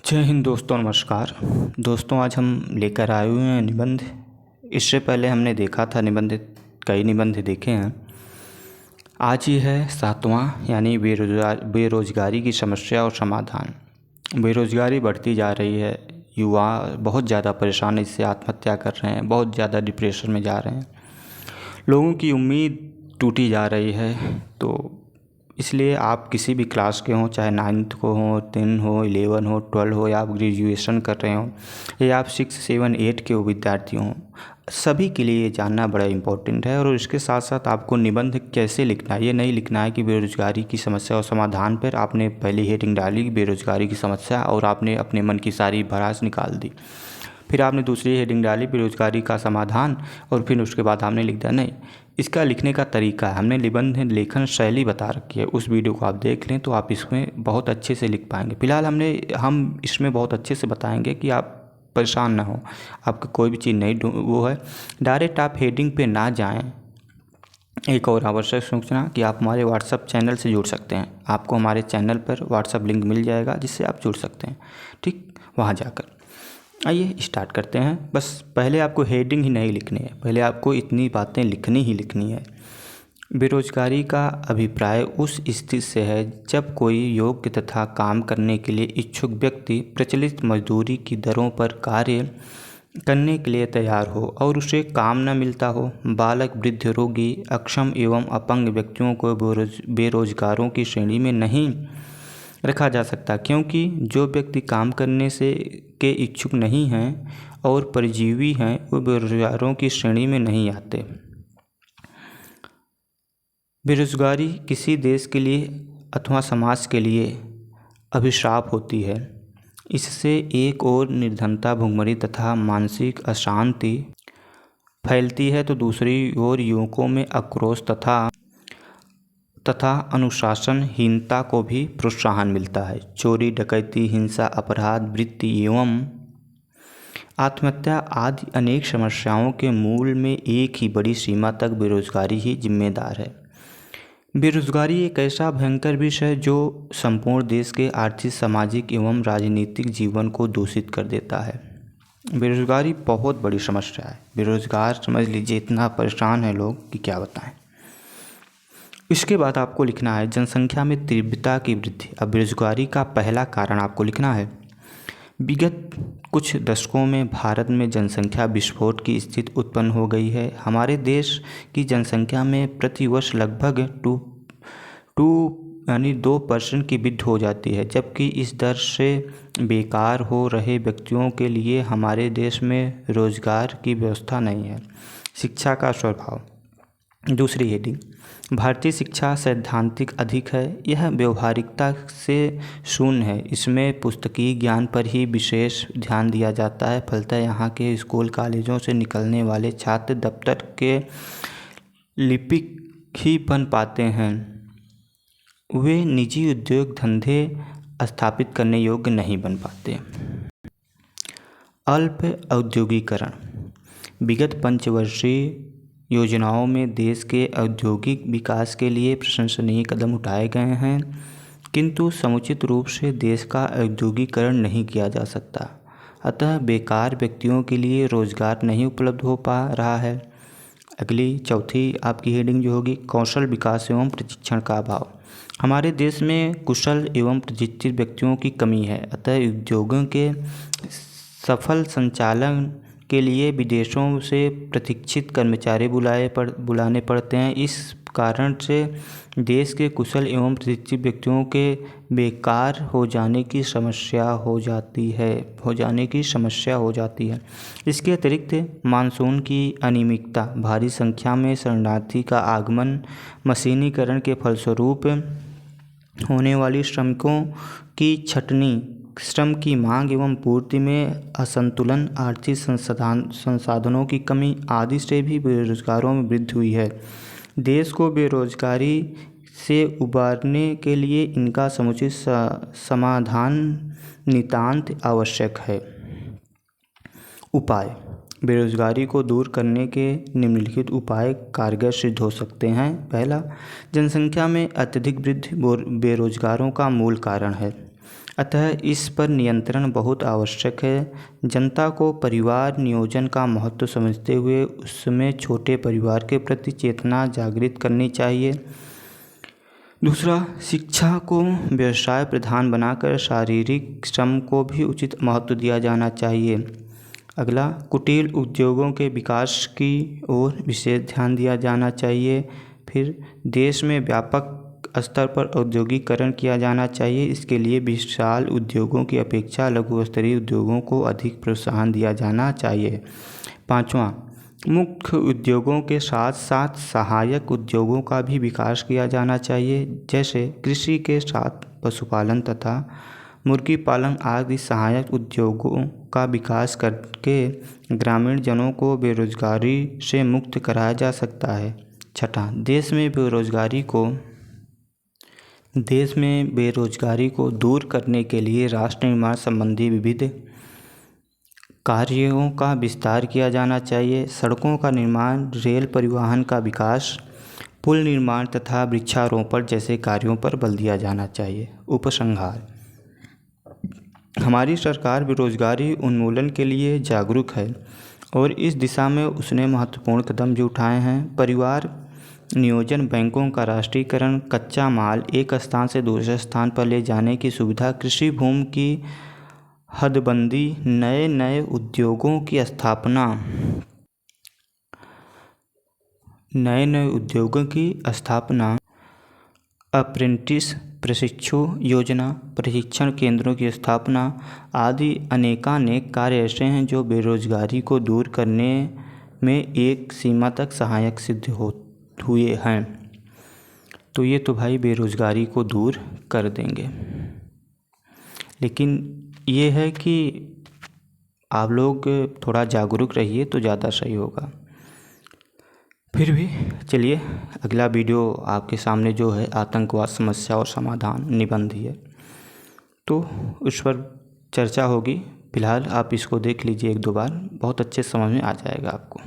जय हिंद दोस्तों, नमस्कार दोस्तों। आज हम लेकर आए हुए हैं निबंध। इससे पहले हमने देखा था कई निबंध देखे हैं। आज ही है 7वां, यानी बेरोजगारी की समस्या और समाधान। बेरोजगारी बढ़ती जा रही है, युवा बहुत ज़्यादा परेशान, इससे आत्महत्या कर रहे हैं, बहुत ज़्यादा डिप्रेशन में जा रहे हैं, लोगों की उम्मीद टूटी जा रही है। तो इसलिए आप किसी भी क्लास के हों, चाहे 9th को हो, 10 हो, 11 हो, 12 हो, या आप ग्रेजुएशन कर रहे हों, या आप 6, 7, 8 के विद्यार्थी हों, सभी के लिए ये जानना बड़ा इम्पोर्टेंट है। और इसके साथ साथ आपको निबंध कैसे लिखना है, ये नहीं लिखना है कि बेरोजगारी की समस्या और समाधान पर आपने पहली हेडिंग डाली बेरोजगारी की समस्या और आपने अपने मन की सारी भड़ास निकाल दी, फिर आपने दूसरी हेडिंग डाली बेरोजगारी का समाधान और फिर उसके बाद आपने लिख दिया। नहीं, इसका लिखने का तरीका है, हमने निबंध लेखन शैली बता रखी है। उस वीडियो को आप देख लें तो आप इसमें बहुत अच्छे से लिख पाएंगे। फिलहाल हम इसमें बहुत अच्छे से बताएंगे कि आप परेशान ना हो, आपका कोई भी चीज़ नहीं वो है, डायरेक्ट आप हेडिंग पे ना जाएं। एक और आवश्यक सूचना कि आप हमारे व्हाट्सएप चैनल से जुड़ सकते हैं। आपको हमारे चैनल पर व्हाट्सएप लिंक मिल जाएगा जिससे आप जुड़ सकते हैं, ठीक, वहाँ जाकर। आइए स्टार्ट करते हैं। बस पहले आपको हेडिंग ही नहीं लिखनी है, पहले आपको इतनी बातें लिखनी ही लिखनी है। बेरोजगारी का अभिप्राय उस स्थिति से है जब कोई योग्य तथा काम करने के लिए इच्छुक व्यक्ति प्रचलित मजदूरी की दरों पर कार्य करने के लिए तैयार हो और उसे काम न मिलता हो। बालक, वृद्ध, रोगी, अक्षम एवं अपंग व्यक्तियों को बेरोजगारों की श्रेणी में नहीं रखा जा सकता, क्योंकि जो व्यक्ति काम करने से के इच्छुक नहीं हैं और परजीवी हैं वो बेरोजगारों की श्रेणी में नहीं आते। बेरोजगारी किसी देश के लिए अथवा समाज के लिए अभिशाप होती है। इससे एक ओर निर्धनता, भुखमरी तथा मानसिक अशांति फैलती है तो दूसरी ओर युवकों में आक्रोश तथा अनुशासनहीनता को भी प्रोत्साहन मिलता है। चोरी, डकैती, हिंसा, अपराध वृत्ति एवं आत्महत्या आदि अनेक समस्याओं के मूल में एक ही बड़ी सीमा तक बेरोजगारी ही जिम्मेदार है। बेरोजगारी एक ऐसा भयंकर विषय है जो संपूर्ण देश के आर्थिक, सामाजिक एवं राजनीतिक जीवन को दूषित कर देता है। बेरोजगारी बहुत बड़ी समस्या है। बेरोजगार समझ लीजिए इतना परेशान है लोग कि क्या बताएं। इसके बाद आपको लिखना है जनसंख्या में तीव्रता की वृद्धि। अब बेरोजगारी का पहला कारण आपको लिखना है विगत कुछ दशकों में भारत में जनसंख्या विस्फोट की स्थिति उत्पन्न हो गई है। हमारे देश की जनसंख्या में प्रतिवर्ष लगभग 2% की वृद्धि हो जाती है, जबकि इस दर से बेकार हो रहे व्यक्तियों के लिए हमारे देश में रोजगार की व्यवस्था नहीं है। शिक्षा का स्वभाव। दूसरी हेडिंग, भारतीय शिक्षा सैद्धांतिक अधिक है, यह व्यवहारिकता से शून्य है। इसमें पुस्तकीय ज्ञान पर ही विशेष ध्यान दिया जाता है। फलतः यहाँ के स्कूल कॉलेजों से निकलने वाले छात्र दफ्तर के लिपिक ही बन पाते हैं, वे निजी उद्योग धंधे स्थापित करने योग्य नहीं बन पाते। अल्प औद्योगिकरण। विगत पंचवर्षीय योजनाओं में देश के औद्योगिक विकास के लिए प्रशंसनीय कदम उठाए गए हैं, किंतु समुचित रूप से देश का औद्योगिकरण नहीं किया जा सकता। अतः बेकार व्यक्तियों के लिए रोजगार नहीं उपलब्ध हो पा रहा है। अगली चौथी आपकी हेडिंग जो होगी कौशल विकास एवं प्रशिक्षण का अभाव। हमारे देश में कुशल एवं प्रशिक्षित व्यक्तियों की कमी है, अतः उद्योगों के सफल संचालन के लिए विदेशों से प्रशिक्षित कर्मचारी बुलाने पड़ते हैं। इस कारण से देश के कुशल एवं प्रशिक्षित व्यक्तियों के बेकार हो जाने की समस्या हो जाती है। इसके अतिरिक्त मानसून की अनियमितता, भारी संख्या में शरणार्थी का आगमन, मशीनीकरण के फलस्वरूप होने वाली श्रमिकों की छटनी, श्रम की मांग एवं पूर्ति में असंतुलन, आर्थिक संसाधनों की कमी आदि से भी बेरोजगारों में वृद्धि हुई है। देश को बेरोजगारी से उबारने के लिए इनका समुचित समाधान नितांत आवश्यक है। उपाय। बेरोजगारी को दूर करने के निम्नलिखित उपाय कारगर सिद्ध हो सकते हैं। पहला, जनसंख्या में अत्यधिक वृद्धि बेरोजगारों का मूल कारण है। अतः इस पर नियंत्रण बहुत आवश्यक है। जनता को परिवार नियोजन का महत्व समझते हुए उसमें छोटे परिवार के प्रति चेतना जागृत करनी चाहिए। दूसरा, शिक्षा को व्यवसाय प्रधान बनाकर शारीरिक श्रम को भी उचित महत्व दिया जाना चाहिए। अगला, कुटीर उद्योगों के विकास की ओर विशेष ध्यान दिया जाना चाहिए। फिर, देश में व्यापक स्तर पर औद्योगिकरण किया जाना चाहिए। इसके लिए विशाल उद्योगों की अपेक्षा लघु स्तरीय उद्योगों को अधिक प्रोत्साहन दिया जाना चाहिए। पाँचवां, मुख्य उद्योगों के साथ साथ सहायक उद्योगों का भी विकास किया जाना चाहिए, जैसे कृषि के साथ पशुपालन तथा मुर्गी पालन आदि सहायक उद्योगों का विकास करके ग्रामीण जनों को बेरोजगारी से मुक्त कराया जा सकता है। छठा, देश में बेरोजगारी को दूर करने के लिए राष्ट्र निर्माण संबंधी विविध कार्यों का विस्तार किया जाना चाहिए। सड़कों का निर्माण, रेल परिवहन का विकास, पुल निर्माण तथा वृक्षारोपण जैसे कार्यों पर बल दिया जाना चाहिए। उपसंहार, हमारी सरकार बेरोजगारी उन्मूलन के लिए जागरूक है और इस दिशा में उसने महत्वपूर्ण कदम भी उठाए हैं। परिवार नियोजन, बैंकों का राष्ट्रीयकरण, कच्चा माल एक स्थान से दूसरे स्थान पर ले जाने की सुविधा, कृषि भूमि की हदबंदी, नए उद्योगों की स्थापना, अप्रेंटिस प्रशिक्षु योजना, प्रशिक्षण केंद्रों की स्थापना आदि अनेकानेक कार्य ऐसे हैं जो बेरोजगारी को दूर करने में एक सीमा तक सहायक सिद्ध हुए हैं। तो ये तो भाई बेरोजगारी को दूर कर देंगे, लेकिन ये है कि आप लोग थोड़ा जागरूक रहिए तो ज़्यादा सही होगा। फिर भी चलिए, अगला वीडियो आपके सामने जो है आतंकवाद समस्या और समाधान निबंध है, तो उस पर चर्चा होगी। फिलहाल आप इसको देख लीजिए 1-2 बार, बहुत अच्छे समझ में आ जाएगा आपको।